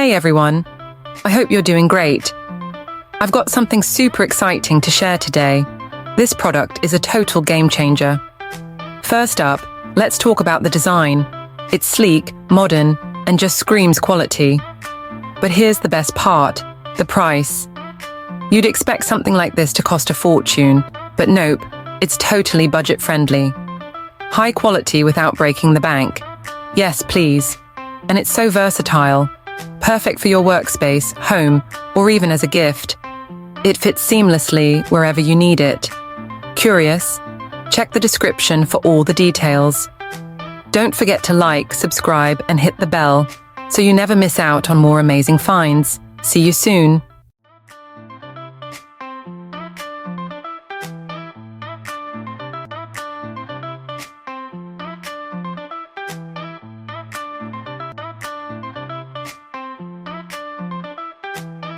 Hey everyone, I hope you're doing great. I've got something super exciting to share today. This product is a total game changer. First up, let's talk about the design. It's sleek, modern, and just screams quality. But here's the best part, the price. You'd expect something like this to cost a fortune, but nope, it's totally budget-friendly. High quality without breaking the bank. Yes, please. And it's so versatile. Perfect for your workspace, home, or even as a gift. It fits seamlessly wherever you need it. Curious? Check the description for all the details. Don't forget to like, subscribe, and hit the bell so you never miss out on more amazing finds. See you soon.